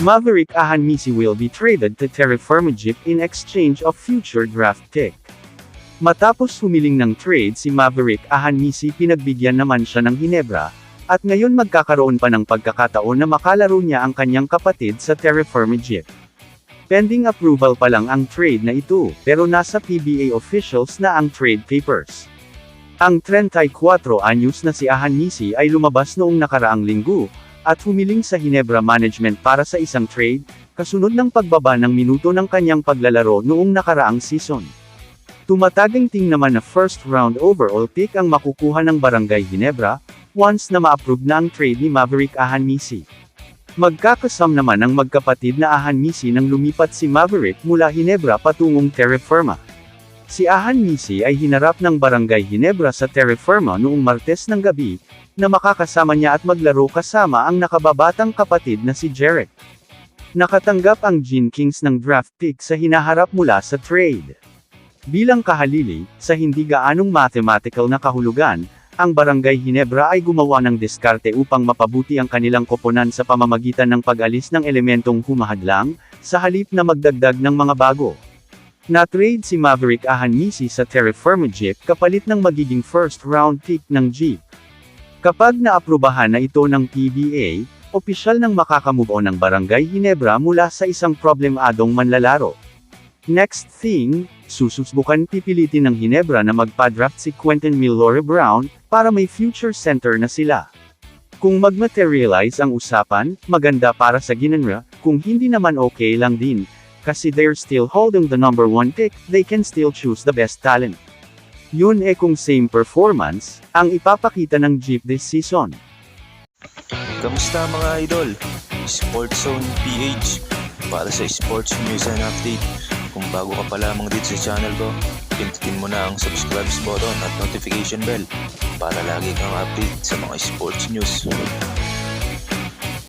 Maverick Ahanmisi will be traded to Terraform Jeep in exchange of future draft pick. Matapos humiling ng trade si Maverick Ahanmisi, pinagbigyan naman siya ng Ginebra, at ngayon magkakaroon pa ng pagkakataon na makalaro niya ang kanyang kapatid sa Terraform Jeep. Pending approval pa lang ang trade na ito, pero nasa PBA officials na ang trade papers. Ang 34 anyos na si Ahanmisi ay lumabas noong nakaraang linggo, at humiling sa Ginebra management para sa isang trade, kasunod ng pagbaba ng minuto ng kanyang paglalaro noong nakaraang season. Tumataginting naman na first round overall pick ang makukuha ng Barangay Ginebra, once na ma-approve na ang trade ni Maverick Ahanmisi. Magkakasam naman ang magkapatid na Ahanmisi nang lumipat si Maverick mula Ginebra patungong Terraforma. Si Ahanmisi ay hinarap ng Barangay Ginebra sa Terraforma noong Martes ng gabi, na makakasama niya at maglaro kasama ang nakababatang kapatid na si Jarek. Nakatanggap ang Gene Kings ng draft pick sa hinaharap mula sa trade. Bilang kahalili, sa hindi gaanong mathematical na kahulugan, ang Barangay Ginebra ay gumawa ng diskarte upang mapabuti ang kanilang koponan sa pamamagitan ng pag-alis ng elementong humahadlang, sa halip na magdagdag ng mga bago. Na-trade si Maverick Ahanmisi sa Terraform Jeep kapalit ng magiging first round pick ng Jeep. Kapag naaprubahan na ito ng PBA, opisyal nang makakamove on ng Barangay Ginebra mula sa isang problemadong manlalaro. Next thing, susubukan pipilitin ng Ginebra na magpa-draft si Quentin Milore Brown, para may future center na sila. Kung mag-materialize ang usapan, maganda para sa Ginebra, kung hindi naman okay lang din, kasi they're still holding the number 1 pick, they can still choose the best talent. Yun kung same performance, ang ipapakita ng Jeep this season. Kamusta mga idol? Sports Zone PH para sa sports news and update. Kung bago ka pa lamang dito sa channel ko, pindutin mo na ang subscribe button at notification bell para lagi kang update sa mga sports news.